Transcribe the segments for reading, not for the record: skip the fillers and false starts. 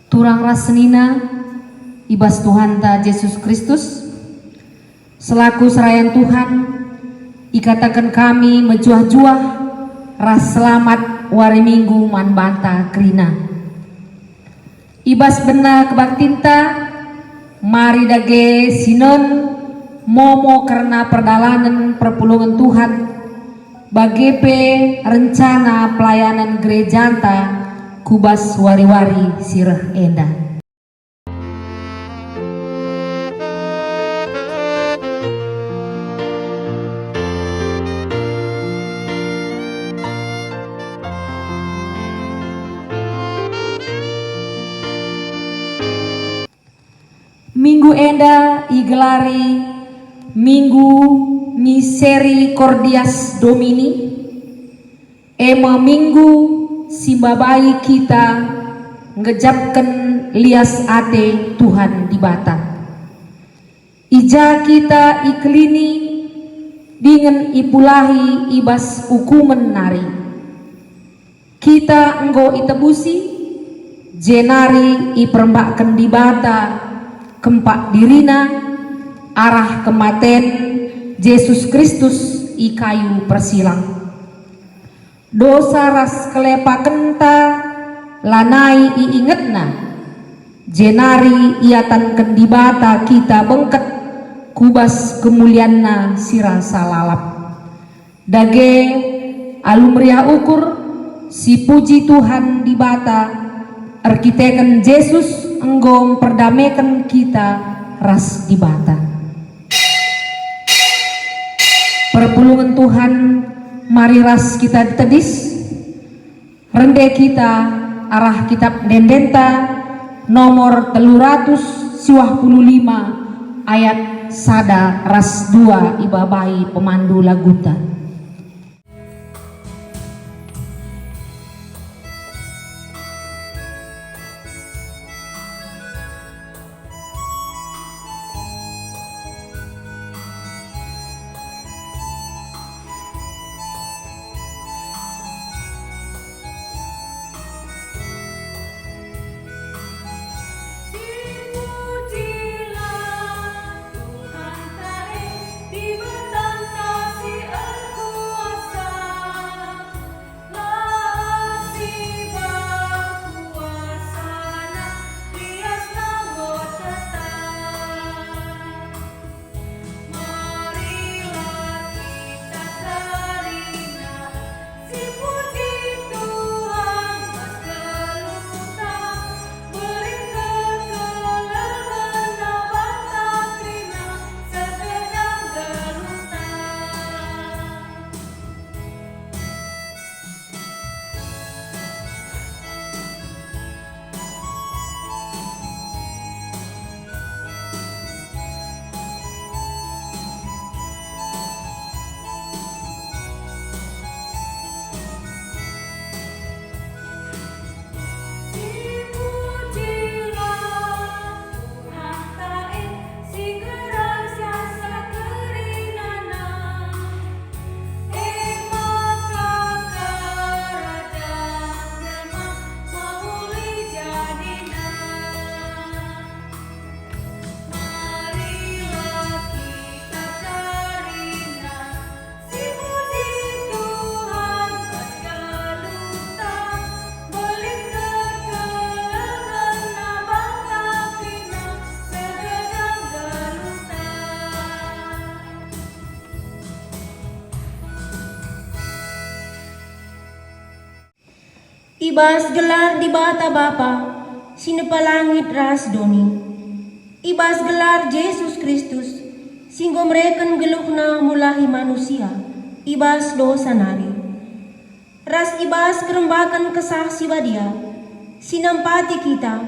Turang rasenina ibas Tuhan ta Yesus Kristus selaku serayan Tuhan ikatakan kami menjuah-juah ras selamat wari minggu man banta krina ibas bena kebaktinta mari dage sinon momo karena perdalanan perpulungan Tuhan bagepe rencana pelayanan gerejanta kubas wari-wari sirah enda. Minggu enda igelari Minggu Misericordias Domini ema minggu simbabai kita ngejapkan lias ate Tuhan di bata ija kita iklini dengan ipulahi ibas hukuman nari kita enggo itebusi jenari iperembakkan di bata kempak dirina arah kematen Yesus Kristus ikayu persilang dosa ras kelepakenta lanai iingetna jenari iatan kendibata kita bengket kubas kemulianna sira salalap dage alumria ukur si puji Tuhan dibata arkiteken Yesus enggo perdamaikan kita ras dibata perpulungan Tuhan mari ras kita tedis rende kita arah kitab Dendenta nomor 355 ayat sada ras 2 ibabai pemandu laguta. Ibas gelar di bata Bapa, sinepalangit ras doni. Ibas gelar Yesus Kristus, singgo mereken geluhna mulahi manusia, ibas dosa nari. Ras ibas kerembakan kesah si badia, sinampati kita,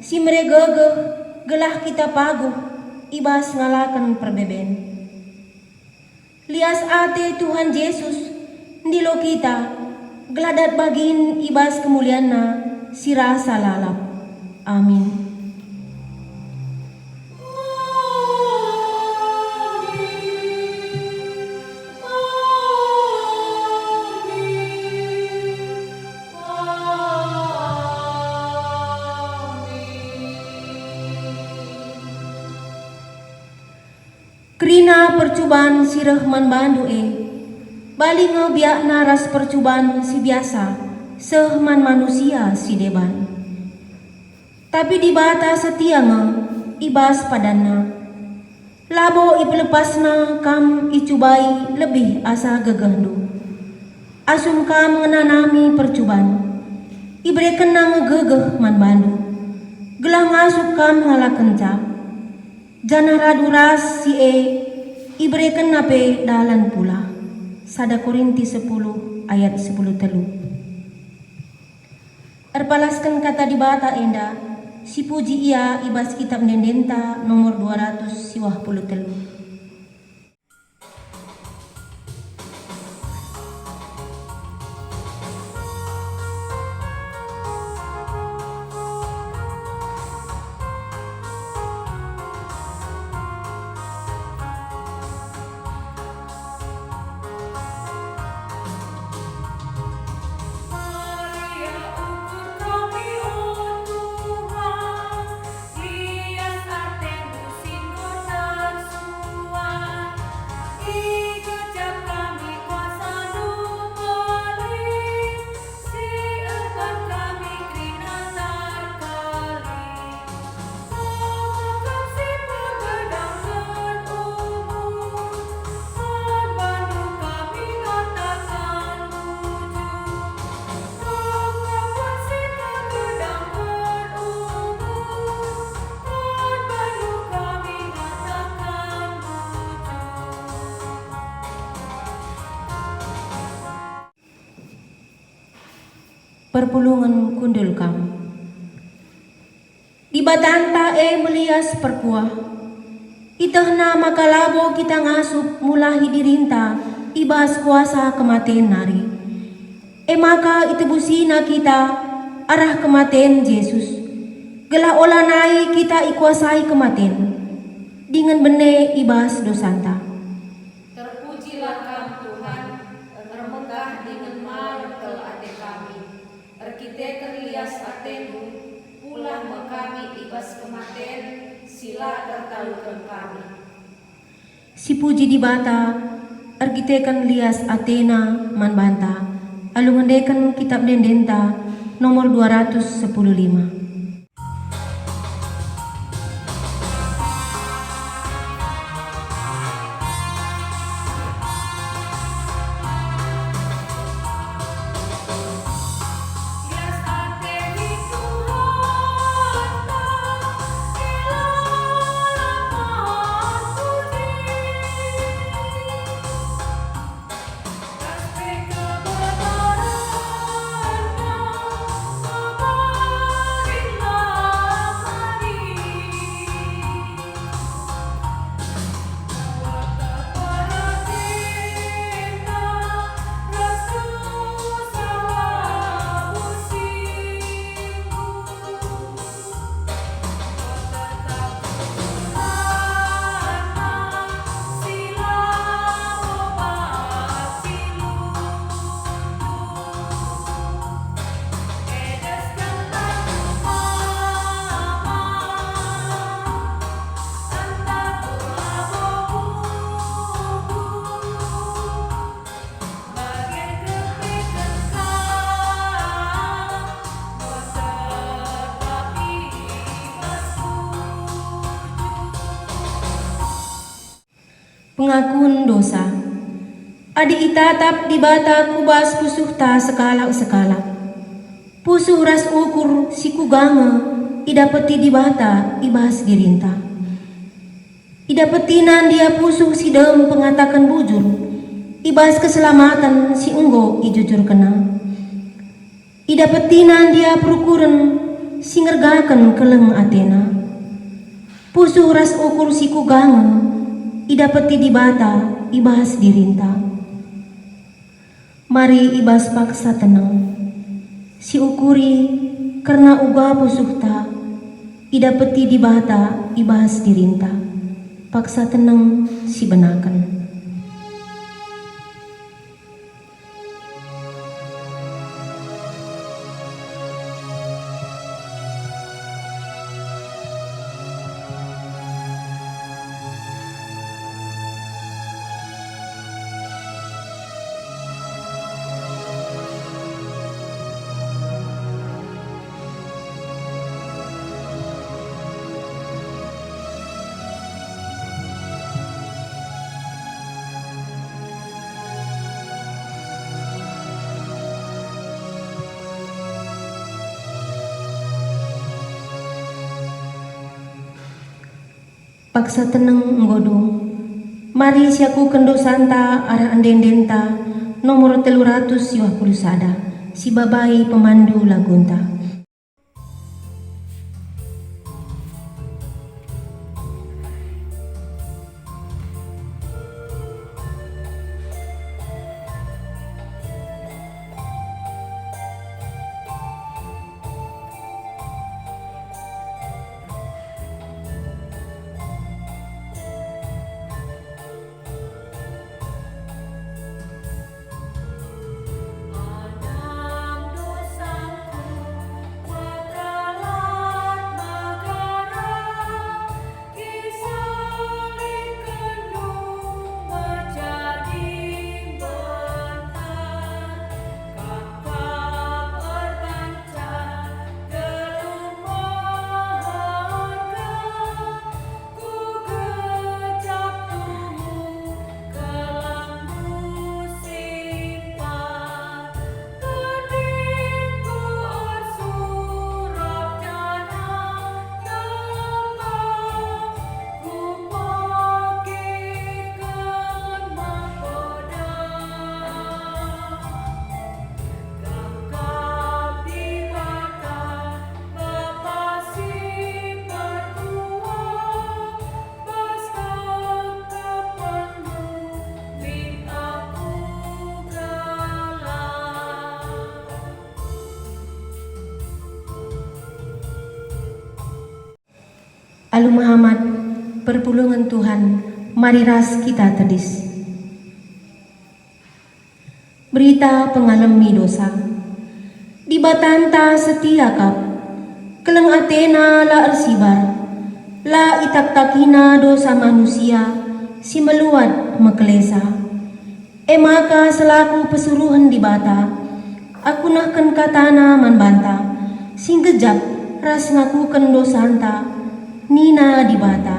si meregegeh gelah kita paguh, ibas ngalakan perbeben. Lias ate Tuhan Yesus, ndilo kita, geladat bagin ibas kemulianna sira salalap. Amin. Dina percubaan si Rahman bandu bali ngebiak naras percubaan si biasa sehman manusia si deban. Tapi di bata setia ibas padana. Labo ipelepasna kam icubai lebih asa gegendu. Asum kam ngenanami percubaan. Ibreken na ngegegeh man bandu. Gelah ngasuk kam ngalah kencak. Jana raduras si ibreken nape dalan pula. 1 Korintus 10 ayat 10 telu. Erpalaskan kata di bata enda, si puji ia ibas kitab Dendenta nomor 200 siwah puluh telu. Perpulungan kundul kam. Di batanta melias perpuah. Itahna makalabo kita ngasup mulahi dirinta ibas kuasa kematian nari. Maka itebusina kita arah kematian Yesus. Gela olanai kita ikuasai kematian. Dengan bene ibas dosanta. Terpujilah Kam Tuhan, termegah dengan martel ade kami. Kita lias atenu, pulang kami ibas kematian, sila tertalukan kami. Si puji di bata, ergitekan lias Athena man banta, alungandekan kitab Dendenta nomor 215. Pengakuan dosa. Adi itatap di bata kubas pusuh ta sekala. Pusuh ras ukur si kuganga idapeti di bata ibas dirinta. Idapetinan dia pusuh si dem pengatakan bujur. Ibas keselamatan si enggo ijujur kena. Idapetinan dia perukuran si ngergakan keleng Athena. Pusuh ras ukur si kuganga idapeti di bata ibas dirinta. Mari ibas paksa tenang. Si ukuri karena uga pusuhta idapeti di bata ibas dirinta. Paksa tenang si benakan. Paksa tenang nggodo. Mari siaku kendo santa arah andendenta nomor 321 si babai pemandu lagunta. Alu Muhammad, perpulungan Tuhan, mari ras kita tedis. Berita pengalami dosa. Di batanta setia kap, keleng Athena la arsibar, la itak takina dosa manusia, si meluat mekelesa. Maka selaku pesuruhan di bata, aku nahkan katana manbanta, sing gejap ras ngakukan dosanta, Nina di bata.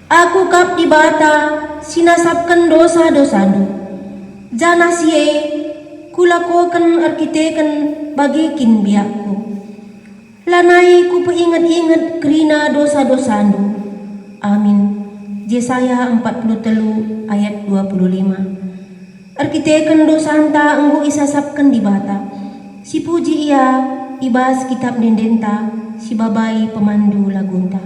Aku kap di bata, sinasapkan dosa-dosadu. Jana siye, kulakokan arkiteken bagikin biakku. Lanai ku peingat-ingat kerina dosa-dosandu. Amin. Yesaya 43 ayat 25. Arkiteken dosanta enggo isasapkan di bata. Si puji ia ibas kitab dendenta, si babai pemandu lagunta.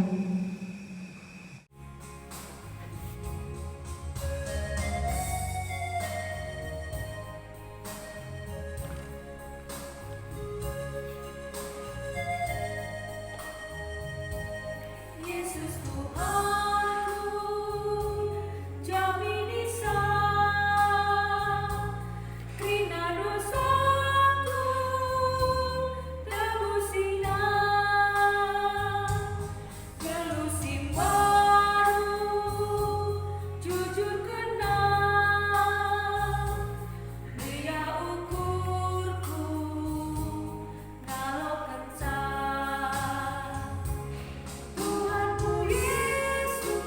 Yesus Tuhanku, jamini krina dosaku, tebusina, gelusim baru, jujur kena, dia ukurku, nalo kencang. Tuhanku Yesus,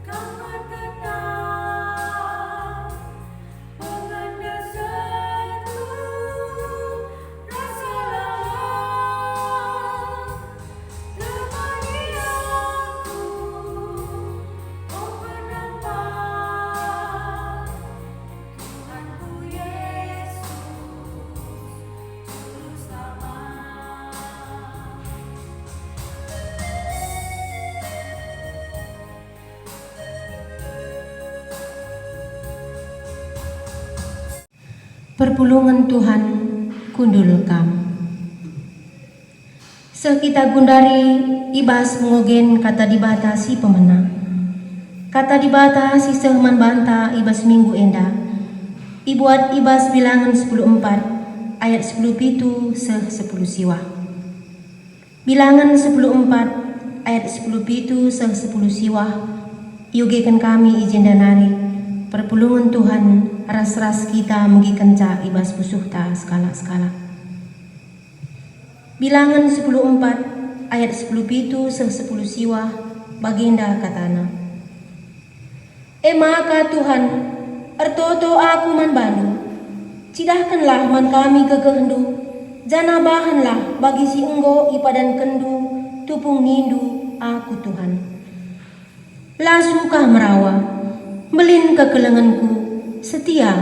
Kau tetap pengandasanku, rasa lelah, temani aku, oh penampak. Tuhanku Yesus, Juru Selamat. Perpulungan Tuhan kundul kam. Sekita gundari ibas mengogen kata dibata si pemena. Kata dibata si sehman banta ibas minggu enda. Ibuat ibas bilangan 14 ayat 10 pitu seh 10 siwa. Bilangan 14 ayat 10 pitu seh 10 siwa. Yogekan kami izin danari. Perpulungan Tuhan ras-ras kita mengikenca ibas pusuh ta skala-skala. Bilangan 14 ayat 10 pitu seh 10 siwa baginda katana. Maka Tuhan ertoto aku man bandu, cidahkanlah man kami kekehendu, jana bahanlah bagi si enggo ipadan kendu, tupung nindu aku Tuhan. Lasukah merawa, melin kekelenganku, setia,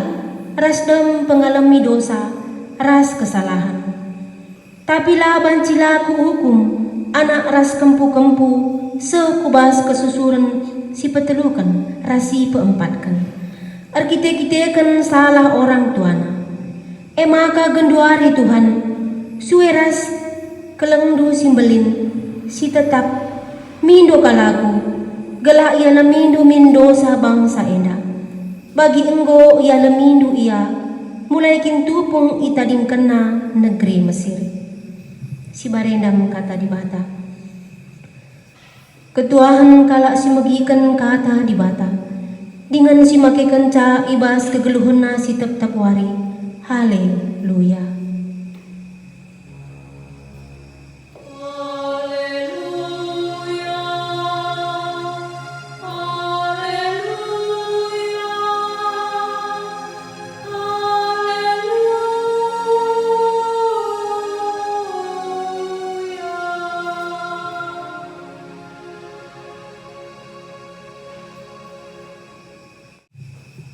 ras dem pengalami dosa, ras kesalahan. Tapi lah bancilaku hukum, anak ras kempu-kempu, sekubas kesusuran si petelukan, rasi peempatkan. Arkite-kitekan salah orang tuana. Maka genduari Tuhan, sueras kelengdu simbelin, si tetap mindo kalaku, gelak ia mindu mindosa bangsa enda. Bagi enggo ia mindu ia, mulai kintupung itading kena negeri Mesir. Si barendam kata di bata. Ketuahan kalak si megikan kata di bata. Dengan si makikan ca ibas kegeluhuna si tep-tep wari. Haleluya.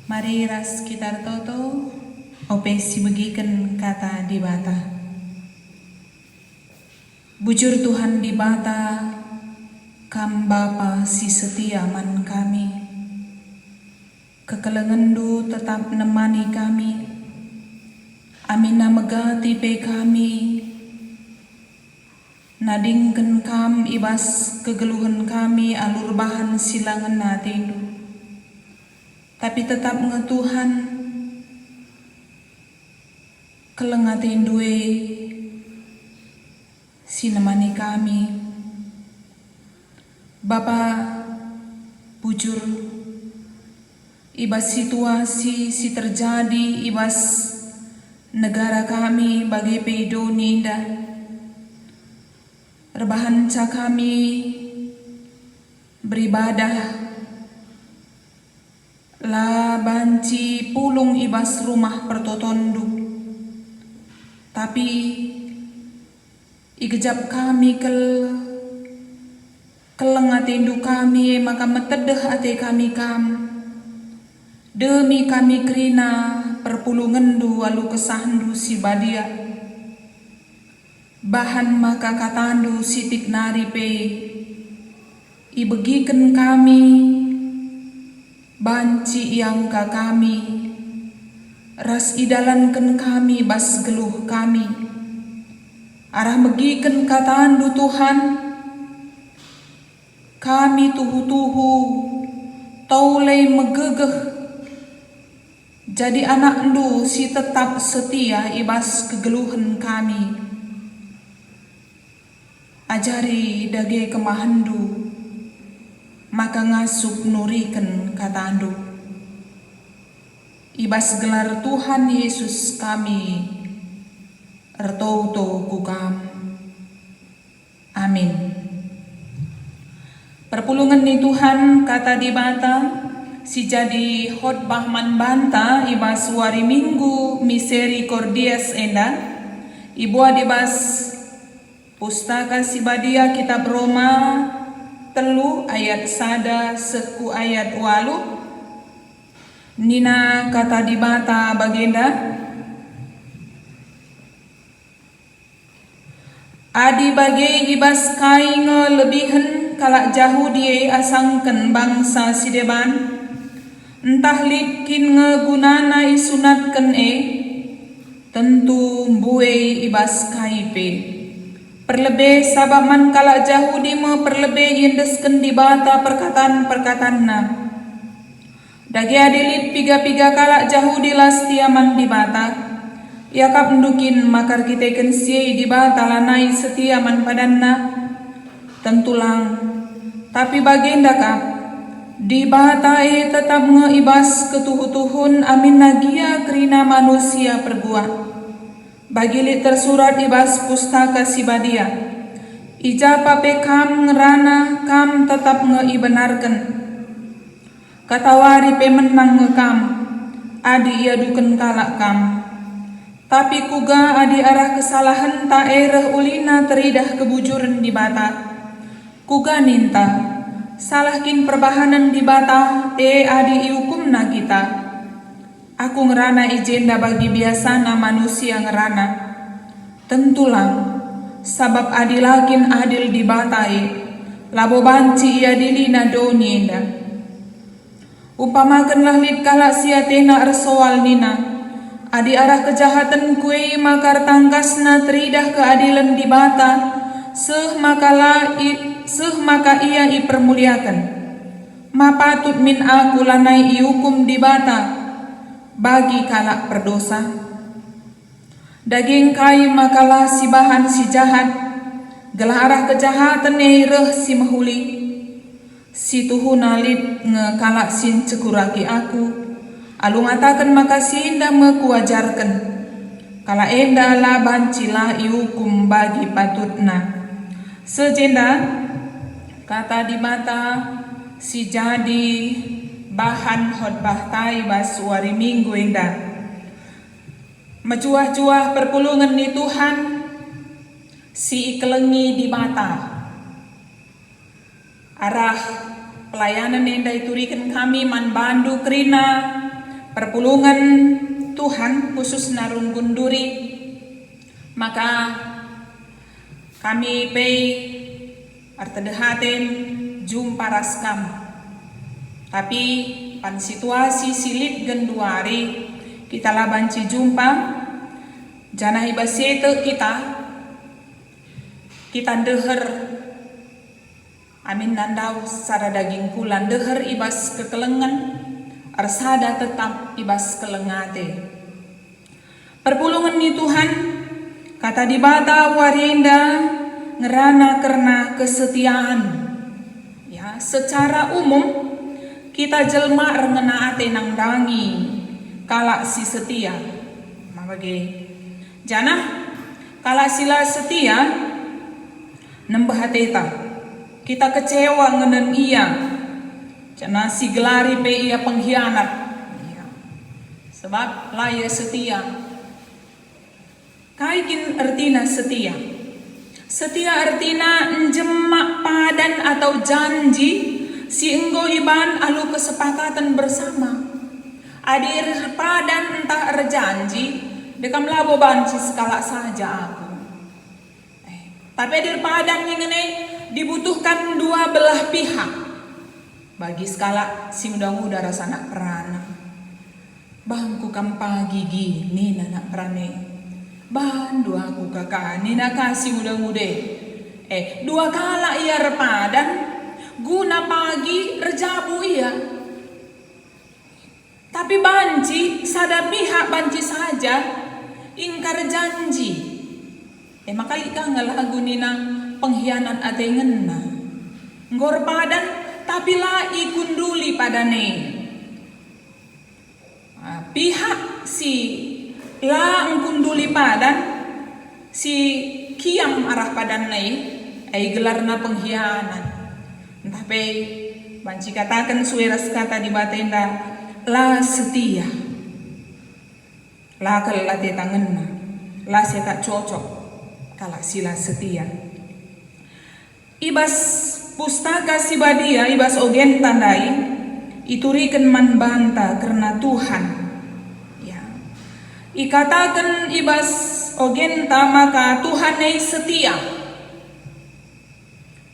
Mari ras kita toto ope si begiken kata di bata. Bujur Tuhan di bata, kam Bapa si setia man kami. Kekelengendu tetap nemani kami. Amina megati pe kami. Nadingken kam ibas kegeluhan kami alur bahan silangan natindu. Tapi tetap ngetuhan kelengatin duwe sinemani kami. Bapa bujur ibas situasi si terjadi ibas negara kami bagi pedo ninda rebahan ca kami beribadah la banci pulung ibas rumah pertotondu. Tapi igejap kami kelengatindu kami maka metedeh ate kami kam. Demi kami kerina perpulungendu alu kesahandu si badia. Bahan maka katandu sitik nari pe. Ibegiken kami banci yang ka kami, ras idalanken kami bas geluh kami, arah megiken katandu Tuhan, kami tuhu-tuhu, taulay megegeh, jadi anak ndu si tetap setia ibas kegeluhan kami, ajari dage kemahandu, maka ngasup nuriken katandu. Ibas gelar Tuhan Yesus kami ertouto kukam. Amin. Perpulungan ni Tuhan kata di bata si jadi khotbah man banta ibas wari minggu misericordias enda ibu adibas pustaka si badia kitab Roma telu ayat sada seku ayat walu nina kata di bata bagenda adi bagai ibas kai ngelebihan kalak jauh dia asangken bangsa sideban entah likin ngegunana isunatken tentu buai ibas kai pe perlebih sabaman kalak Yahudi me perlebih yendesken di bata perkataan-perkataanna. Dagi adilit piga-piga kalak Yahudi lastiaman di bata. Yakap ndukin makar kita kensiai di bata lanai setiaman padanna. Tentulang. Tapi bagenda kap di bata tetap ngeibas ketuhu-tuhun amin nagia kerina manusia pergua. Bagilit tersurat ibas pustaka si badia. Ija pape kam ngerana kam tetap ngeibenarkan. Katawari pe menang ngekam. Adi ia duken kalak kam. Tapi kuga adi arah kesalahan ta ereh ulina teridah kebujuran di bata. Kuga ninta salahkin perbahanan di bata adi iukum na kita. Aku ngerana ijenda bagi biasana manusia ngerana. Tentulah sabab adilakin adil di batai labo banci ia dilina doni enda. Upamakanlah lid kala siatena arsoal nina. Adi arah kejahatan kue makar tangkasna teridah keadilan di bata. Seh maka ia ipermuliakan. Mapatut min aku lanai iukum di bata bagi kalak perdosa. Daging kai makalah si bahan si jahat. Gelah arah kejahatan reh si mahuli. Si tuhu nalit ngekalak sin cekuraki aku. Alu ngatakan makasih indah mekuajarkan. Kala enda la bancilah iukum bagi patutna. Sejenda kata di mata si jadi bahan khotbah tai bas wari minggu enda. Mecuah-cuah perpulungan ni Tuhan si ikelengi di mata. Arah pelayanan enda iturikan kami man bandu kerina perpulungan Tuhan khusus narung gunduri. Maka kami pay artedehaten jumpa raskam. Tapi pan situasi silit genduari kita labanci jumpa jana ibasete kita deher amin nandau sada daging kulan deher ibas kekelengan arsada tetap ibas kelengate. Perpulungan ni Tuhan kata di bata warinda ngerana karena kesetiaan. Ya, secara umum kita jelma rengenaate nang dangi kalak si setia. Mabage jana kalak sila setia nembah hateta. Kita kecewa ngenen iya. Jana si gelari pe ia pengkhianat. Ya. Sebab lah ia setia. Kaikin artina setia. Setia artina njemak padan atau janji si enggo iban alu kesepakatan bersama. Adir padan entah erjanji dekam labo banci sekala saja aku. Tapi adir padan ngene dibutuhkan dua belah pihak. Bagi skala si muda-muda rasa nak perana. Bangku kampa gigi ni nak perane. Bandu aku kakak nina kasih muda-muda. Dua kala ia repadan guna pagi rejabu ia. Tapi banci sada pihak banci saja ingkar janji. Maka ika ngalagu nina pengkhianat atengenna. Ngor padan tapi la ikunduli padane. Pihak si la ngkunduli padan si kiam arah padan nai gelarna pengkhianat. Tapi banci katakan sueras kata di batenda la setia. La kelate tangenna. La tak cocok kala sila setia. Ibas pustaka si badia ibas ogen tandai ituriken man banta karena Tuhan. Ikatakan ibas ogenta maka Tuhan ei setia.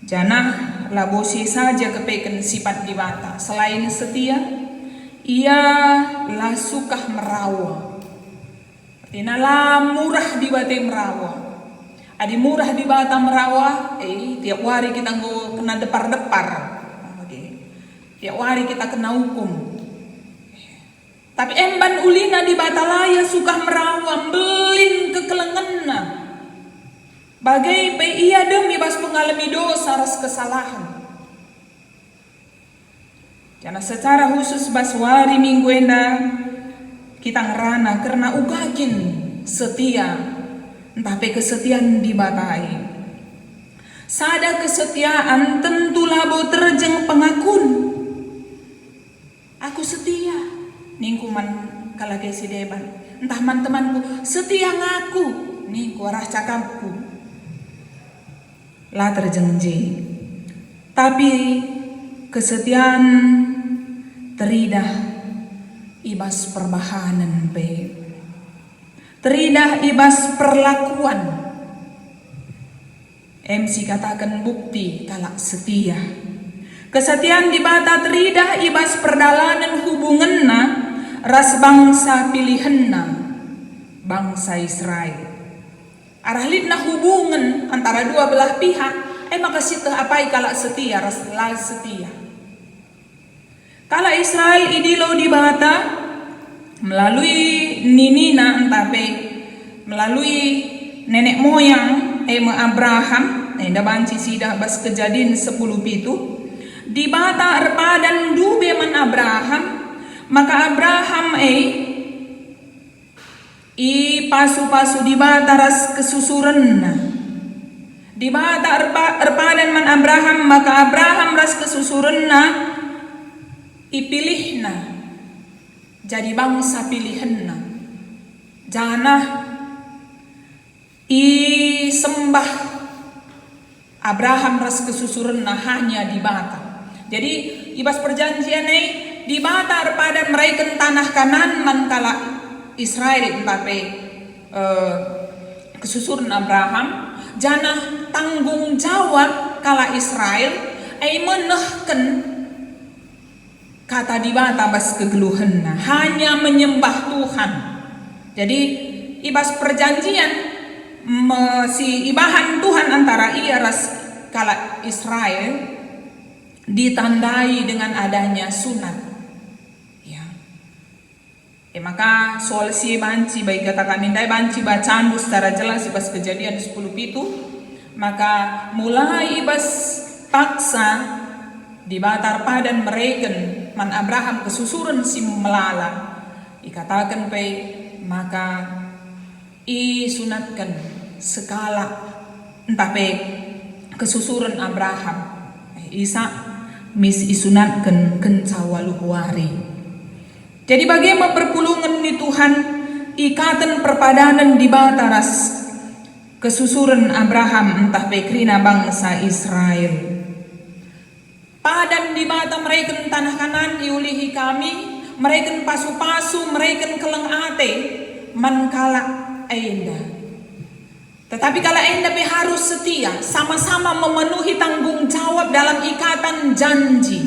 Janah labosi saja kepeken sifat di bata. Selain setia, ia lah sukah merawa. Artinya lah murah di bata merawa. Adi murah di bata merawa, tiap hari kita kena depar-depar. Tiap hari kita kena hukum. Tapi emban ulina di batalaya suka merawam belin kekelengenna. Bagai pe ia demi bas pengalami dosa ras kesalahan. Karena secara khusus bas wari minggu enda kita ngerana karena ugakin setia. Entah pe kesetiaan di batai. Sada kesetiaan tentu labo terjeng pengakun. Aku setia. Ningkuman kalage si deban entah man temanku setia ngaku ningku arah cakapku lah terjengji. Tapi kesetiaan teridah ibas perbahanan pe. Teridah ibas perlakuan. MC katakan bukti kalak setia. Kesetiaan di bata teridah ibas perdalanan hubunganna ras bangsa pilihanna, bangsa Israel. Arahlidna hubungan antara dua belah pihak, maka situ apai kalak setia, ras setia. Kala Israel idilo di bata melalui ninina entape melalui nenek moyang Abraham banci sidah bas kejadian 10 pitu di bata erpadan dube man Abraham, maka Abraham i pasu-pasu di bata ras kesusurenna di bata erpadan man Abraham, maka Abraham ras kesusurenna ipilihna jadi bangsa pilihanna. Janganlah sembah Abraham ras kesusurenna hanya di bata. Jadi ibas perjanjian di bata pada mereka tanah kanan mankala Israel tapi kesusuren Abraham janah tanggung jawab kala Israel menehken kata di bata bas kegeluhanna hanya menyembah Tuhan. Jadi ibas perjanjian si ibahan Tuhan antara ia ras kala Israel ditandai dengan adanya sunat. Ya. Maka soal si banci baik kata kami dai banci bacaan secara jelas ibas kejadian 10 pitu, maka mulai ibas paksa di batar padan mereken man Abraham kesusuren si melala ikatakan pe maka sunatkan sekala entah pe kesusuren Abraham Isa mis isunatkan kencawaluhuari. Jadi bagaimana perpulungan di Tuhan ikatan perpadanan di bataras kesusuren Abraham entah pe krina bangsa Israel. Padan di bata mereka tanah kanan iulihi kami, mereka pasu-pasu, mereka keleng ate, mankala enda. Tetapi kala enda pe harus setia, sama-sama memenuhi tanggung jawab dalam ikatan janji.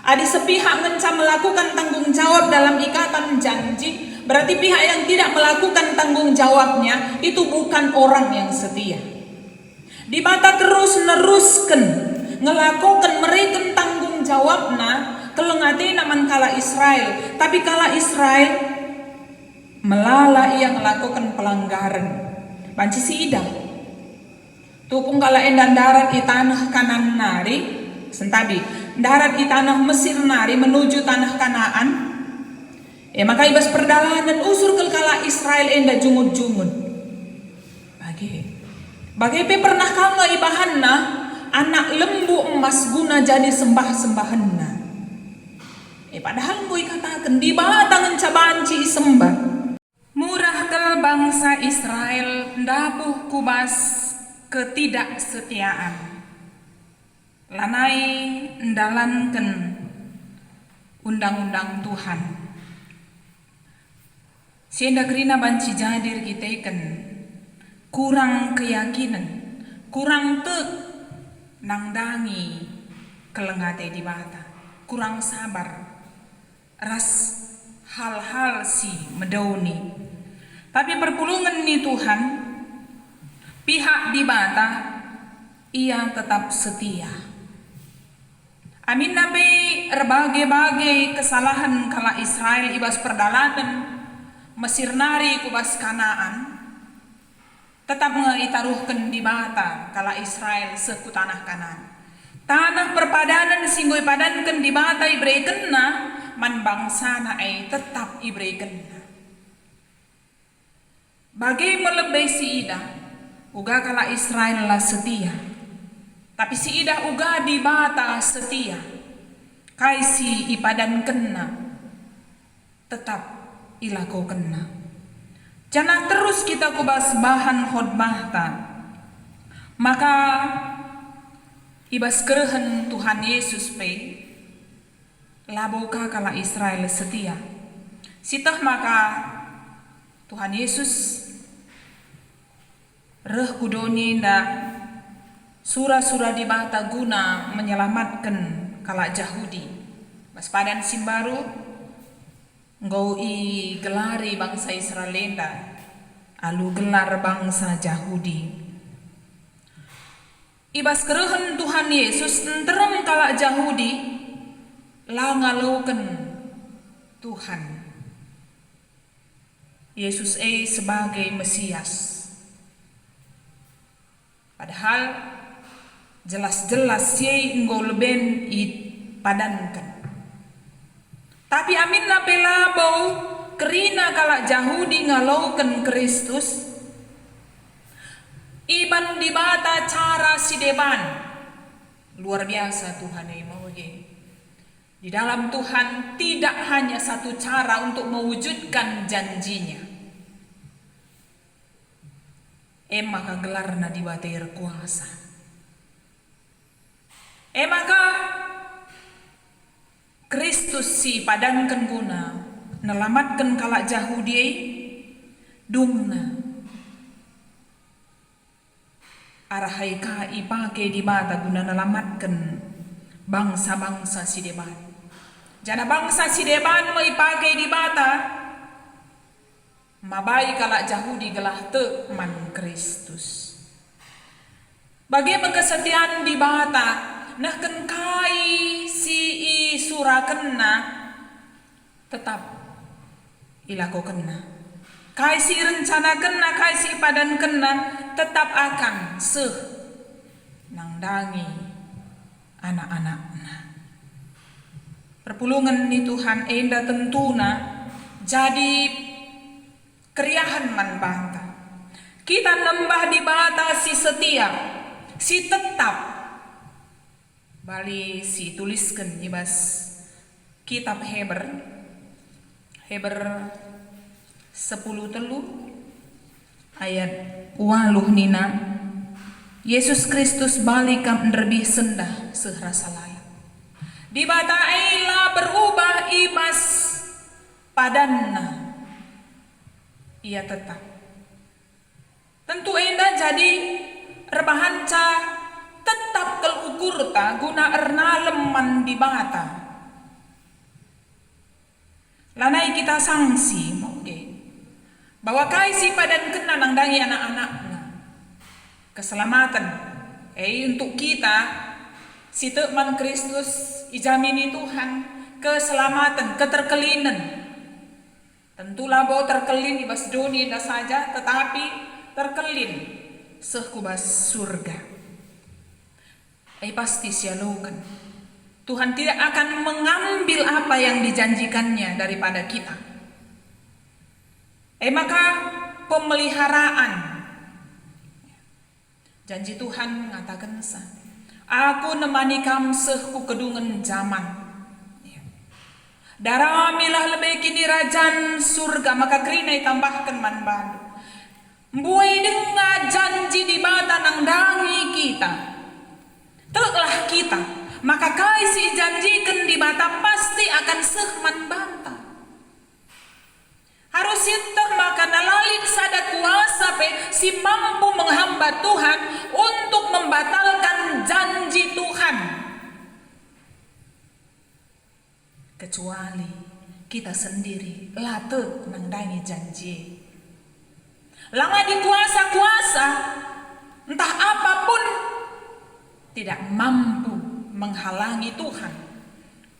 Adi sepihak ngenca melakukan tanggung jawab dalam ikatan janji, berarti pihak yang tidak melakukan tanggung jawabnya itu bukan orang yang setia. Di bata terus neruskan ngelakukan mereka tanggung jawabna kelengate naman kala Israel, tapi kala Israel melala ia melakukan pelanggaran banci si ida tupung kala endan darat di tanah kanan nari sentabi darat di tanah Mesir nari menuju tanah Kanaan maka ibas perdalanan usur ke kala Israel enda jumud-jumud bagi pe pernah kau ibahanna anak lembu emas guna jadi sembah-sembahanna. Padahal boy katakan di batangan cabanci sembah. Murah kel bangsa Israel ndabuh kubas ketidaksetiaan. Lanai ndalanken undang-undang Tuhan. Sienda krina banci jadir kiteken kurang keyakinan, kurang nangdangi kelengate di bata, kurang sabar, ras hal-hal si medauni. Tapi perpulungan ni Tuhan, pihak di bata, ia tetap setia. Amin nabi berbagai-bagai kesalahan kala Israel ibas perdalanan Mesir nari kubas Kanaan tetap mengitaruhkan di bata kala Israel seku tanah kanan. Tanah perpadanan singgoi padankan di bata ibrekenna man bangsana tetap ibrekenna. Bagai melebih si ida uga kala Israel lah setia. Tapi si ida uga di bata setia. Kai si ipadan kena tetap ilako kena. Jangan terus kita kubas bahan khotbah ta. Maka ibas kerehen Tuhan Yesus pe laboka kala Israel setia. Sitah maka Tuhan Yesus reh kudoni nda sura-sura di bata guna menyelamatkan kala Yahudi. Mas padan simbaru ngau i gelari bangsa Israel nda alu gelar bangsa Yahudi. Ibas kerehen Tuhan Yesus enterem kala Yahudi la ngalauken Tuhan Yesus sebagai Mesias. Padahal jelas-jelas ye engkau leben padankan. Tapi amin na pelabau kerina kala Yahudi ngalauken Kristus iban dibata cara sideban. Luar biasa Tuhan mau ye. Di dalam Tuhan tidak hanya satu cara untuk mewujudkan janjinya. Maka gelarna dibatir kuasa. Maka Kristus si padankan guna nelamatkan kala Yahudi dungna arahai ka ipake di bata guna nelamatkan bangsa-bangsa si deban. Jana bangsa si deban mau ipake di bata mabai kala Yahudi gelah te man Kristus. Bagaimana kesetiaan di bata nah kenkai si surakenna tetap ilako kena. Kai si rencana kena, kai si padan kena tetap akan nangdangi anak-anakna. Perpulungan ni Tuhan enda tentuna jadi keriahan man banta. Kita nembah di bata si setia, si tetap. Bali si tuliskan ibas kitab Heber 10 telu ayat 8 nina Yesus Kristus balik kam lebih sendah sehrasa layak. Di bata ila berubah ibas padanna ia tetap. Tentu enda jadi rebahanca tetap kelukur ta guna erna leman di bata. Lanai kita sanksi bahwa kaisi padan kena nangdangi anak-anakna keselamatan untuk kita si teman Kristus ijamini Tuhan keselamatan keterkelinan. Tentulah bahwa terkelin ibas dunia dah saja tetapi terkelin sekubas surga. Pasti sialukan Tuhan tidak akan mengambil apa yang dijanjikannya daripada kita. Maka pemeliharaan janji Tuhan mengatakan aku nemani kam sehku kedungan zaman. Daramilah lebih kini rajan surga maka kerinai tambahkan man badu. Buai dengar janji di bata nangdangi kita. Telaklah kita maka kaisi janjikan di bata pasti akan sehman banta. Harus itu maka nalalin sada kuasa si mampu menghamba Tuhan untuk membatalkan janji Tuhan. Kecuali kita sendiri late nangdangi janji. Langa di kuasa-kuasa entah apapun tidak mampu menghalangi Tuhan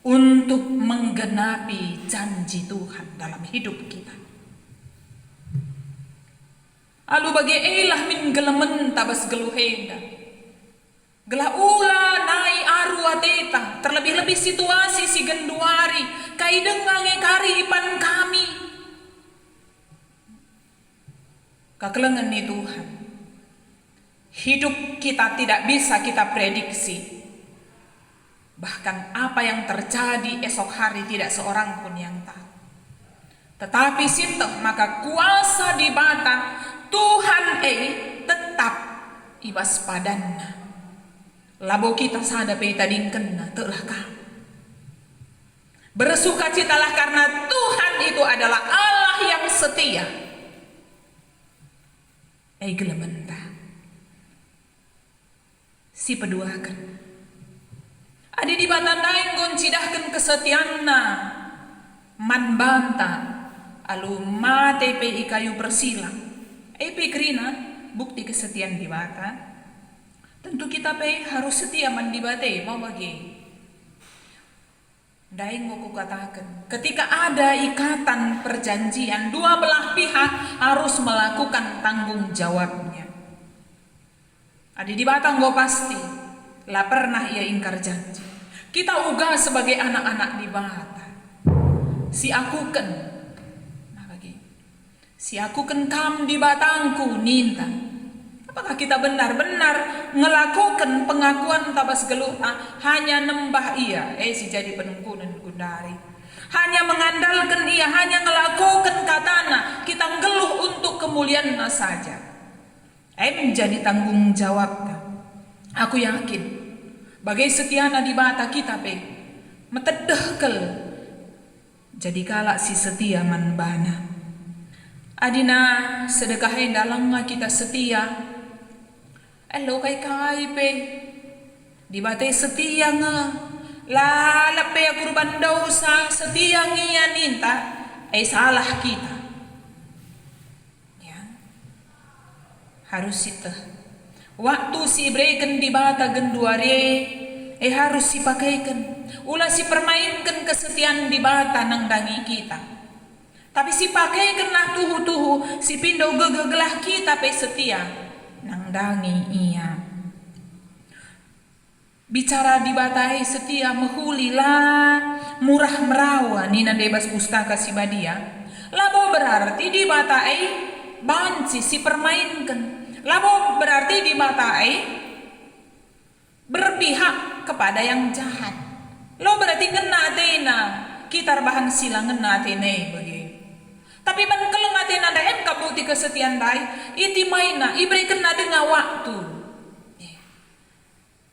untuk menggenapi janji Tuhan dalam hidup kita. Alu bagi elah min gelemen tabas geluhenda. Gelah ula nai aru ateta, terlebih-lebih situasi si genduari, kai dengange kari ipan kami. Kakelengan ni Tuhan. Hidup kita tidak bisa kita prediksi. Bahkan apa yang terjadi esok hari tidak seorang pun yang tahu. Tetapi sinteh maka kuasa di bata Tuhan tetap ibas padanna. Labo kita sada pe tadingken na telah kam. Bersukacitalah karena Tuhan itu adalah Allah yang setia. Gelementa. Si peduakan. Adi di batandain goncidahkan kesetianna. Man banta. Alu mate pe ikayu persilang. Pe krina bukti kesetiaan di bata. Tentu kita pe harus setia man di bate mau bagi. Daing mau kukatakan, ketika ada ikatan perjanjian, dua belah pihak harus melakukan tanggung jawabnya. Adi di batang go pasti, lah pernah ia ingkar janji. Kita uga sebagai anak-anak di bata. Si akuken, nah bagi, si akuken kam di batangku ninta. Apakah kita benar-benar ngelakukan pengakuan tabas geluta hanya nembah ia, si jadi penungkunan gundari. Hanya mengandalkan ia, hanya ngelakukan katana, kita ngeluh untuk kemuliaannya saja. Menjadi tanggung jawab. Aku yakin, bagai setiana di bata kita pe, metedehkel. Jadi kalak si setia manbana. Adina sedekahin dalam kita setia. Elo kai pe di batai setia nga lala pe kurban dosa setia ngian ninta salah kita ya harus itu waktu si berikan di bata genduare harus si pakaikan ulah si permainkan kesetiaan di bata nang dangi kita tapi si pakaikan lah tuhu si pindo gegegelah kita pe setia nangdangi ia bicara di batai setia mehulilah murah merawa nina debas pustaka si badia labo berarti di batai banci si permainkan labo berarti di batai berpihak kepada yang jahat lo berarti ngena tena kita bahan silang ngena tena bagi tapi ban kalau ngaten ada kabukti kesetiaan dai iti maina iberikan dengan waktu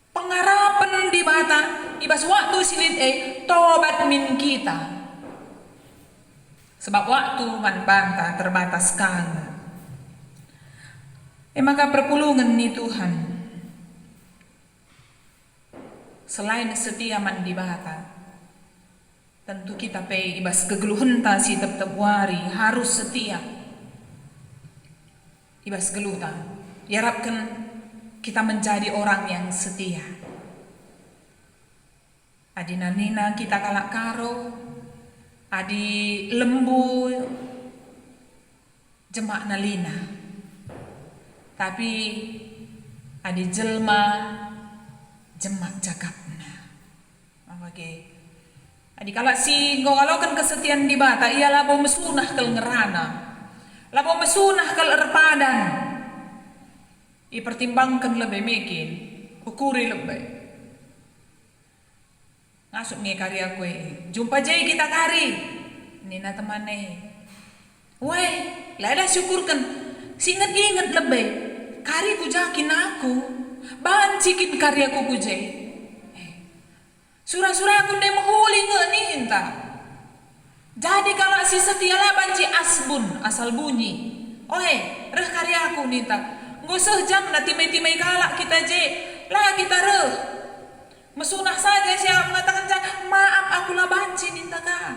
pengharapan di bata ibas waktu silit tobat min kita sebab waktu man banta terbatas kala maka perpulungan ni Tuhan selain setia man di bata tentu kita pe ibas kegeluhenta si tetep wari harus setia. Ibas geluta. Yarapkan kita menjadi orang yang setia. Adi nanina kita kalak karo. Adi lembu jemak nalina. Tapi adi jelma jemak jakapna. Oke. Adi kalak si ngolokan kesetiaan di bata ia labo mesunah kel ngerana labo mesunah kel erpadan pertimbangkan lebih mekin ukuri lebih ngasuk nih karya kue jumpa jai kita kari nina temane weh lada syukurkan singet-inget lebih kari ku jakin aku bancikin karyaku ku jai surah-surah aku ndai mahuli ninta. Jadi kalau si setia lah banci asbun asal bunyi. Reh karya aku ninta. Nggak sejam na timai-timai kalak kita je. Lah kita reh. Mesunah saja siapa mengatakan maaf aku lah banci ninta kan.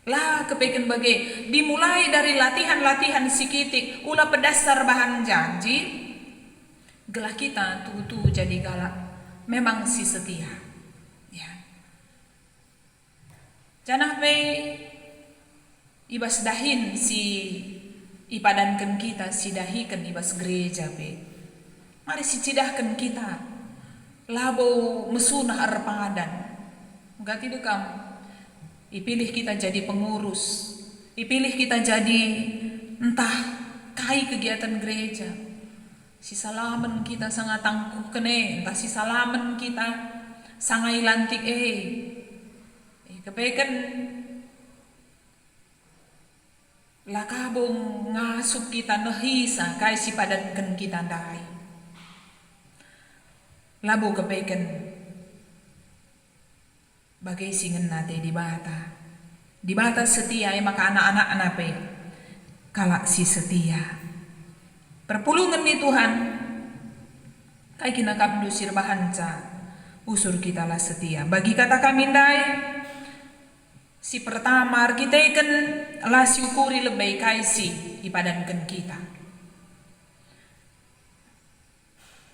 Lah kepeken bagai dimulai dari latihan-latihan sikitik ulah pedasar bahan janji. Gelah kita tuh jadi galak. Memang si setia ya janah pe ibas dahin si ipadankan kita si dahikan ibas gereja pe mari si cidahkan kita labo mesunah arpadan enggak tidak kamu ipilih kita jadi pengurus ipilih kita jadi entah kai kegiatan gereja si salaman kita sangat tangguh kene entah si salaman kita sangai lantik kepeken lakabong ngasup kita nahisa kai si padankan kita dai labu kepeken bagai singen nate di bata setia maka anak-anak nape kalak si setia perpulungan di Tuhan kai kina kapdu sirbahanca usur kita lah setia bagi kata kami dai si pertama kita ikan lah syukuri lebih kai si ipadankan kita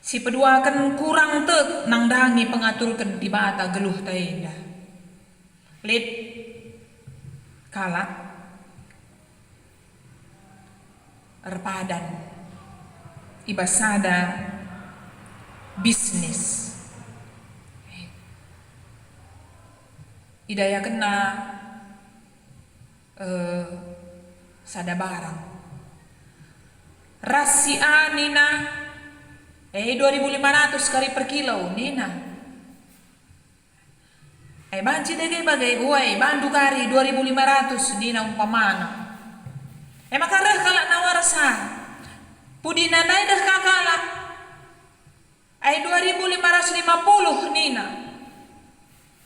si kedua kan kurang tek nang dangi pengaturkan di bata geluh taenda lid kalak erpadan ibasada bisnis idaya kena sada barang rasia nina 2.500 kali per kilo nina banci dege bagai uai bandu kari 2.500 nina umpamana makareh kalak nawarsa pudina nai dah kakalak 2.550 nina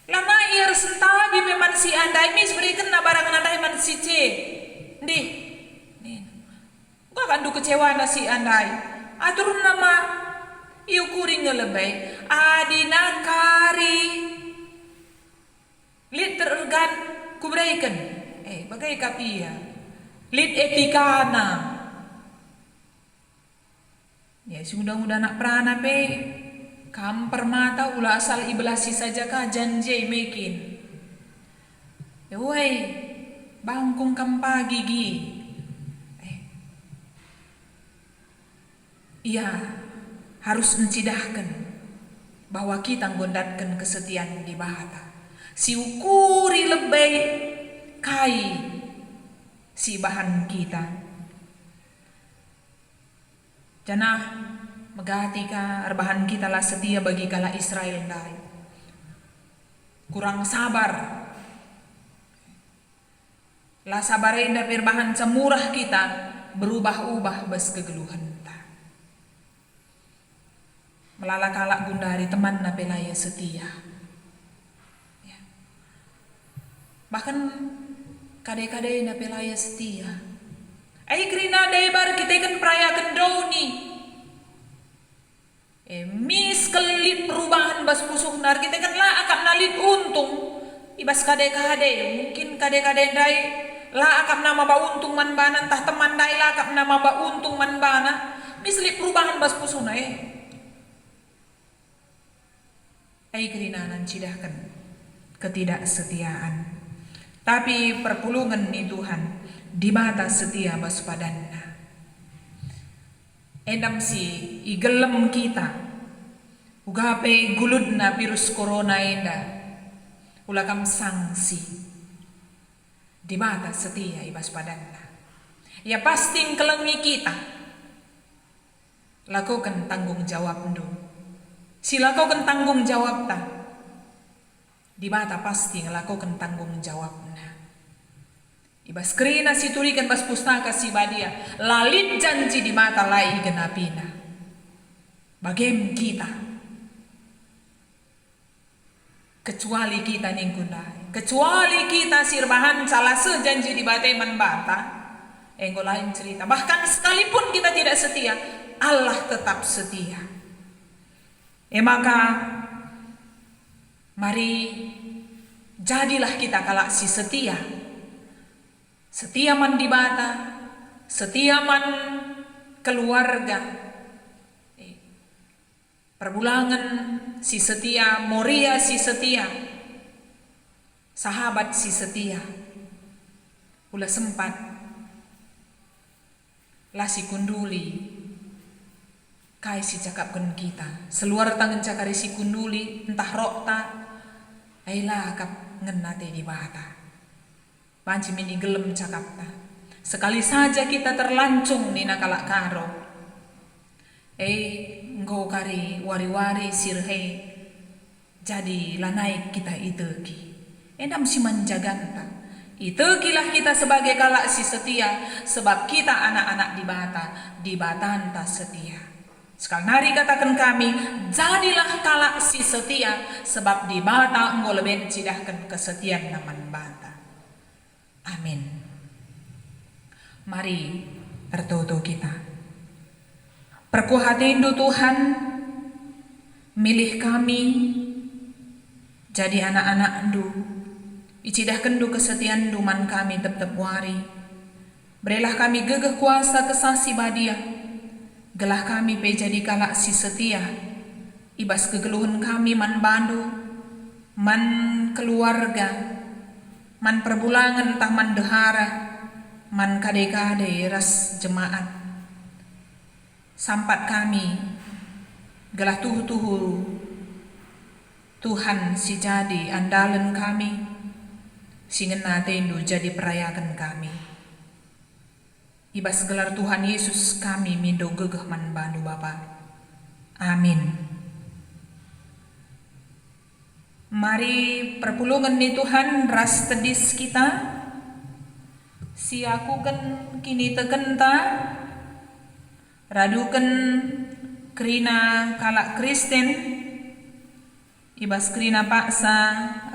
lama ir sentabi memang si andai mis berikan na barang andai man si C di gua kan du kecewa na si andai aturun nama iukuri ngelebay adina kari lit tergan kubraikan bagai kapia lit etikana ya sudah nak prana pe kamper mata ula asal ibelasi saja ka janji mekin woi bangkung kampa gigi iya harus mencidahkan bahwa kita nggondatkan kesetiaan di bahata si ukuri lebih kai si bahan kita janah megati ka arbahan kita lah setia bagi kala Israel dai kurang sabar lah sabar indah perbahan semurah kita berubah-ubah bas kegeluhan ta melala kalak gundari teman na pelaya setia ya. Bahkan kadai-kadai na pelaya setia krina debar kita kan perayakan doni mis kelit perubahan bas pusuh nar kita kan lah akap nalit untung ibas kadai-kadai mungkin kadai-kadai dai lah akap nama ba untung man bana entah teman dai lah akap nama ba untung man bana mis lit perubahan bas pusuh na kerinanan cidahkan ketidaksetiaan tapi perpulungan ni Tuhan di mata setia bas padanna endam si igelem kita ugape guludna virus corona enda ulakam sanksi di mata setia ibas padanna ya pasti kelengi kita lakukan tanggung jawab ndo silakukan tanggung jawab ta di mata pasti ngelakukan tanggung jawabna ibas krina siturikan bas pustaka si badia lalit janji di mata lai genapina bagem kita kecuali kita ninggundai kecuali kita sirbahan salah sejanji di batai man bata enggo lain cerita bahkan sekalipun kita tidak setia Allah tetap setia maka mari jadilah kita kalak si setia setia man di bata setia man keluarga perbulangan si setia moria si setia sahabat si setia ulah sempat lah si kunduli kai si cakapkan kita seluar tangan cakari si kunduli entah rokta ailah kap ngenate di bata banci mini gelem cakapta sekali saja kita terlancung ni nakalak karo engkau kari wari-wari sirhe jadi lanai kita iteki endam si manjaganta itekilah kita sebagai kalak si setia sebab kita anak-anak di bata anta setia Sekali nari katakan kami, jadilah kalak si setia, sebab di bata engkau lebih cidahkan kesetiaan naman bata. Amin. Mari tertutup kita. Perkuhatindu Tuhan, milih kami jadi anak-anak ndu, icidahkan du kesetiaan duman kami tetap wari. Berilah kami gegeh kuasa kesasi badia, gelah kami pe jadi kalak si setia, ibas kegeluhan kami man bandu, man keluarga, man perbulangan entah man dehara, man kade-kade ras jemaat. Sampat kami, gelah tuhu-tuhu Tuhan si jadi andalan kami, si ngena tendu jadi perayakan kami. Ibas gelar Tuhan Yesus kami mindo gegeh man bandu Bapa. Amin. Mari perpulungan ni Tuhan ras tedis kita, siakukan kini tegenta, radukan kerina kalak Kristen, ibas kerina paksa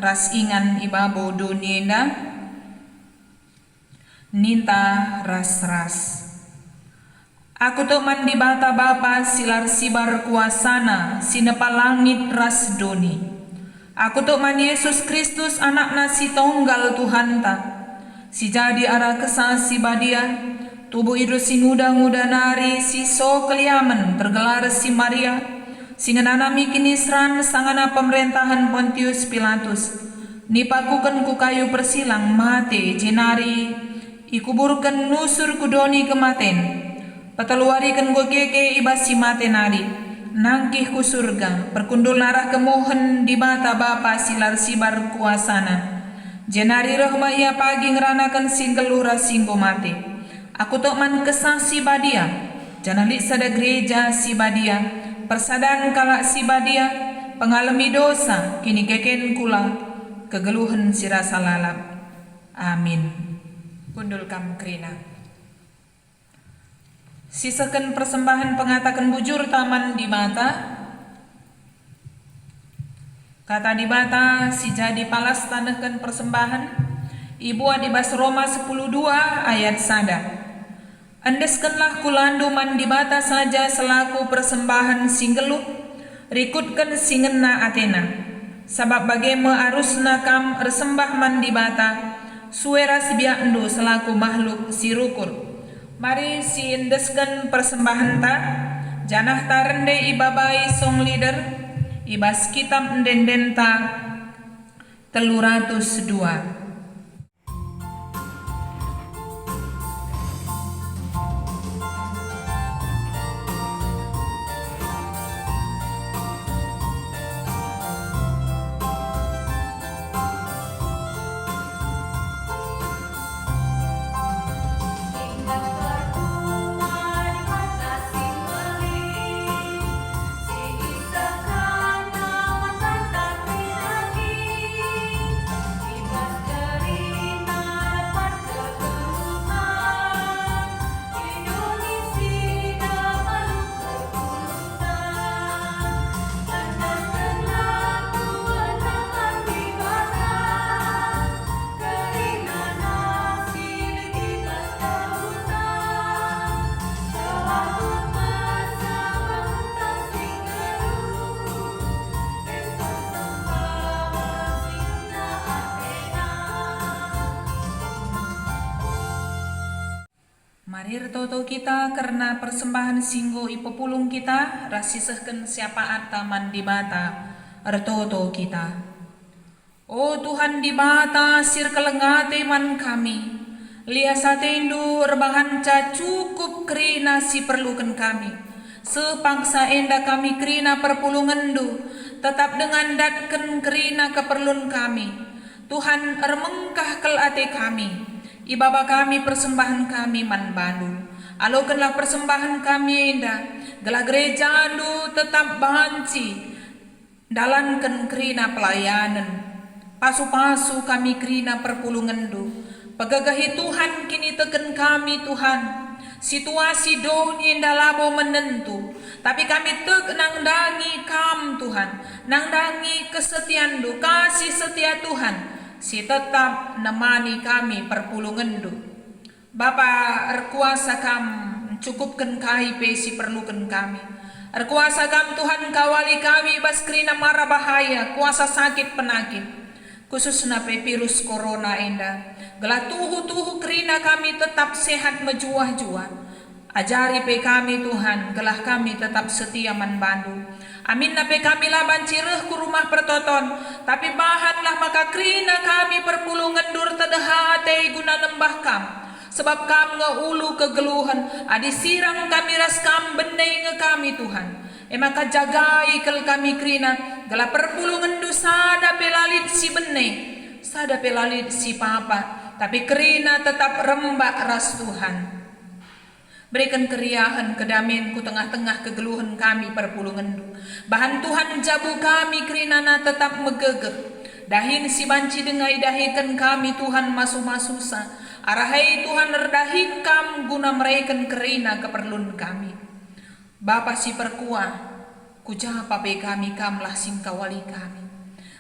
ras ingan ibabo dunienda, ninta ras-ras. Aku tok mandi bata bapa silar sibar kuasana sinepa langit ras doni. Aku tok man Yesus Kristus anak nasi tonggal Tuhan ta. Si jadi arah kesasi badia, tubuh idul si nguda-nguda nari si so keliaman tergelar si Maria, si ngenana mikin Isran sangana pemerintahan Pontius Pilatus. Nipakukan ku kayu persilang mate jenari, ikuburkan nusur kudoni kematen, pataluarikan go keke ibasi mate nadi, nangkih ku surga, perkundul narah kemohon di bata bapa silar sibar kuasana. Jenari rohma ia pagi ngeranakan singgelura singgo mate. Aku tok man kesasi badia, janali sada gereja si badia, persadan kalak si badia, pengalami dosa, kini keken kula, kegeluhan sirasa lalap. Amin. Kundul kam krina. Sisakan persembahan pengatakan bujur taman di mata. Kata di bata si jadi palas tanahkan persembahan. Ibu adibas Roma 10:2 ayat sada. Andeskanlah kulandu man di bata saja selaku persembahan singgeluh. Rikutkan singena Athena. Sabab bagaimana arusna kam resembah man di bata. Suera si biakndo selaku makhluk si rukun. Mari si indeskan persembahan ta, janah ta rende ibabai song leader, ibas kitab ndenden ta 302. Mari toto kita karena persembahan singgo ipopulung kita rasisahkan siapa taman di bata ertoto kita. Oh Tuhan di bata sir kelengate man kami, liasate indu rebahan ca cukup kerina si perlukan kami. Sepangsa enda kami kerina perpulungan du, tetap dengan datken kerina keperluan kami. Tuhan ermengkah kel ate kami. Ibaba kami persembahan kami man bandu. Alokanlah persembahan kami enda. Gelah gereja andu tetap banci. Dalankan kerina pelayanan. Pasu-pasu kami kerina perpulungan du. Pegagahi Tuhan kini teken kami Tuhan. situasi doni labo menentu, tapi kami tek nang dangi kam Tuhan, nang dangi kesetiaan du, kasih setia Tuhan, si tetap nemani kami perpulungan du. Bapa erkuasa kam cukupkan KIP si perlukan kami. Erkuasa kam Tuhan kawali kami bas krina mara bahaya, kuasa sakit penakit, khususnya virus corona indah. Gelah tuhu krina kami tetap sehat mejuah-juah. Ajari pe kami Tuhan, gelah kami tetap setia manbandu. Amin na pe kami laban cireh ku rumah pertoton, tapi bahanlah maka krina kami perpulungan dur tedehate guna nembah kam. Sebab kam ngeulu kegeluhan, adi sirang kami ras kam benei nge kami Tuhan. Maka jagai kel kami krina, gelah perpulungan du sada pelalit si benei, sada pelalit si papa. Tapi kerina tetap rembak ras Tuhan. Berikan keriahan kedamaian ku tengah-tengah kegeluhan kami perpulungan du. Bahan Tuhan jabu kami kerinana tetap megegep. Dahin si banci dengai dahikan kami Tuhan masu-masusa. Arahai Tuhan erdahin kam guna mereken kerina keperluan kami. Bapa si perkua, ku japa pe kami kamlah singkawali kami.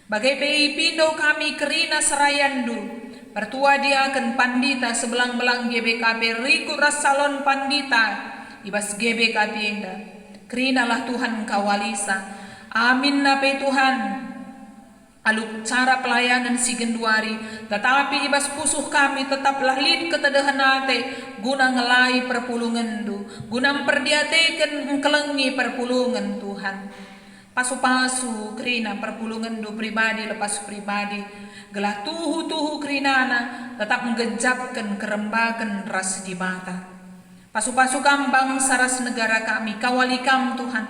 Bagai pe pindo kami kerina serayandu. Pertua dia akan pandita sebelang-belang GBKP riku rasalon pandita ibas GBKP indah. Kerinalah Tuhan kawalisa. Amin nape Tuhan. Aluk cara pelayanan si genduari, tetapi ibas pusuh kami tetaplah lid ketedehanate guna ngelai perpulungan du, guna memperdiateken kelengi perpulungan Tuhan. Pasu-pasu kerina perpulungan du pribadi lepas pribadi, gelah tuhu kerinana tetap menggejapkan kerembakan ras di mata. Pasu-pasu kambang saras negara kami kawali kam Tuhan.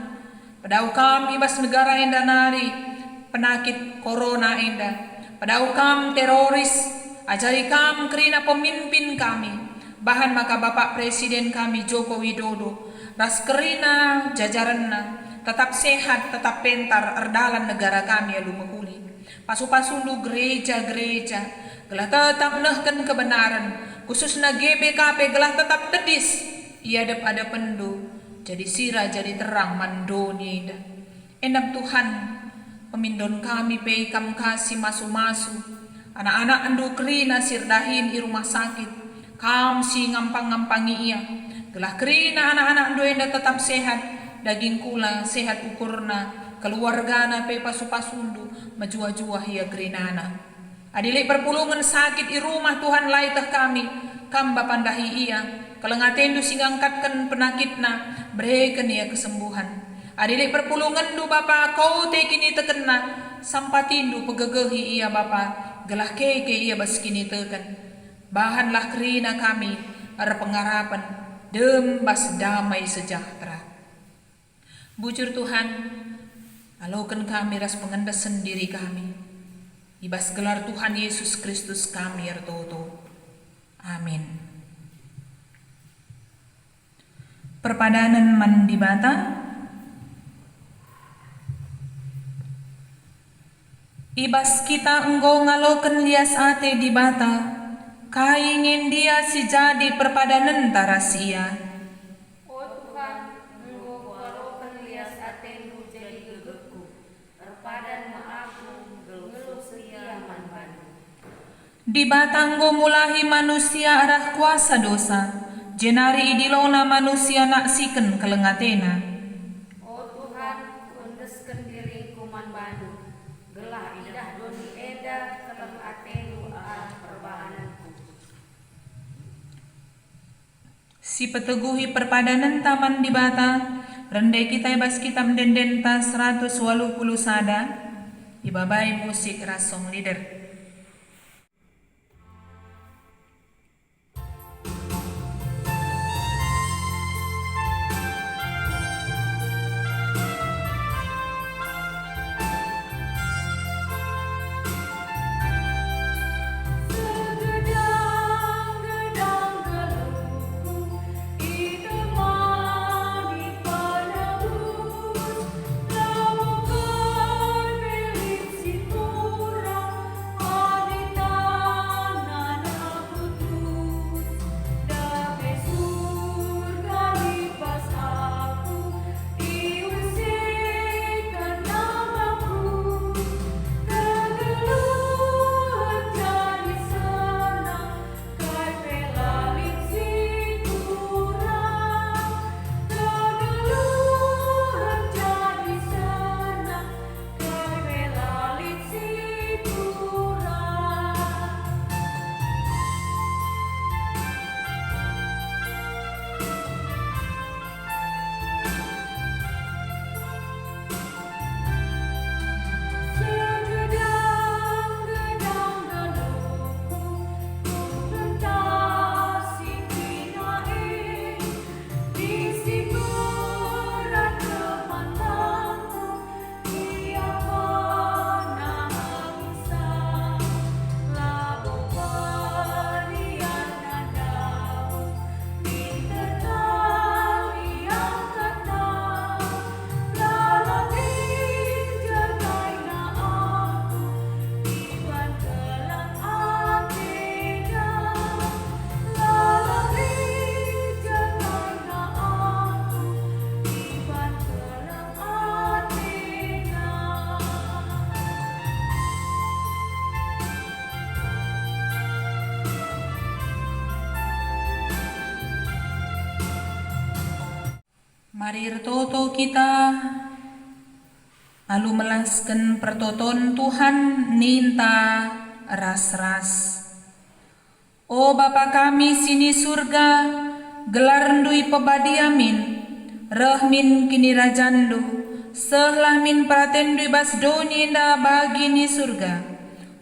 Padau kami bas negara indah nari penakit corona indah. Padau kam teroris, ajari kam kerina pemimpin kami. Bahan maka Bapak Presiden kami Joko Widodo, ras kerina jajaranna tetap sehat, tetap pentar erdalan negara kami alu mehuli. Pasu-pasundu gereja-gereja gelah tetap nehken kebenaran, khususnya GBKP gelah tetap tedis ia ada pendu jadi sira jadi terang mandoni indah. Endam Tuhan pemindon kami pe kam kasih masu-masu anak-anak andu kerina sirdahin i rumah sakit kam si ngampang-ngampangi ia gelah kerina anak-anak andu indah tetap sehat, daging kula sehat ukurna, keluargana pe pasu-pasundu majua-jua hia gerinana. Adili perpulungan sakit i rumah Tuhan laitah kami, kamba pandahi ia, kelengatendu singangkatkan penakitna, berikan ia kesembuhan. Adili perpulungan du Bapa kau te kini tekena, sampatindu pegegehi ia Bapa, gelah keke ia baskini teken. Bahanlah kerina kami, ada pengharapan, dembas damai sejahtera. Bujur Tuhan, alaukan kami ras pengendas sendiri kami. Ibas gelar Tuhan Yesus Kristus kami ertoto. Amin. Perpadanan mandi bata. Ibas kita engkau ngaloken lias ate di bata. Kaingin dia si jadi perpadanan tarasia. Di batanggo mulahi manusia arah kuasa dosa, jenari idilona manusia naksiken kelengatena. Oh Tuhan, kundesken diriku manbadu, gelah idah doni eda keleng atenu arah perbahananku. Si peteguhi perpadanan taman di bata, rendai kita ibas kita mendendenta 180 sada, ibabai musik rasong leader. Gedang-gedang geluhku ditemani penebus, lamukan milik si kurang Mari retoto kita alu melasken pertoton Tuhan ninta ras-ras. O Bapa kami sini surga, gelar ndui pebadiamin, rahmin kini rajandu, sehlah min praten dui bas doni inda bagi ni surga.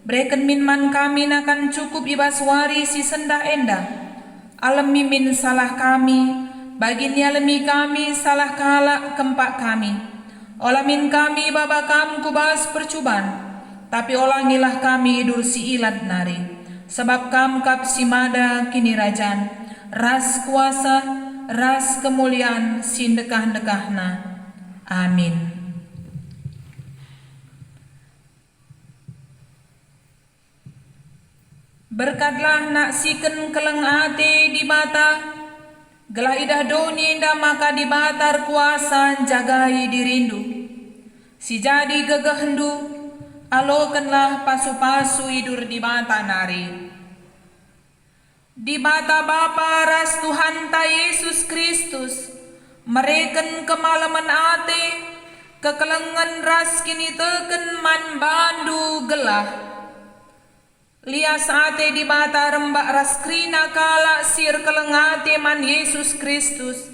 Breken min man kami nakan cukup ibas wari si senda enda. Alemi min salah kami, bagi ni alemi kami salah kalak kempak kami. Olamin kami baba kam kubas percuban, tapi olangilah kami idur si ilat nari. Sebab kam kap si mada kini rajan, ras kuasa, ras kemuliaan sindekah-dekahna. Amin. Berkatlah nak siken keleng ate di bata, gelah idah doni indah maka di batar kuasa jagai dirindu. Si jadi gegehendu, alokenlah pasu-pasu idur di bata nari. Di bata Bapa ras Tuhan ta Yesus Kristus, mereken kemalaman ate, kekelengan ras kini teken man bandu gelah. Lias ate di bata rembak ras krina kala sir keleng ate man Yesus Kristus,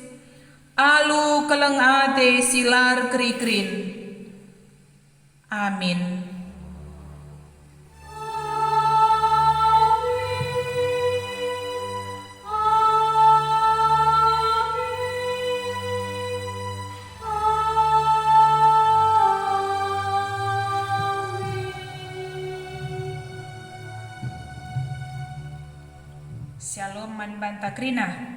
alu keleng ate silar krikrin. Amin. Shalom man banta krina.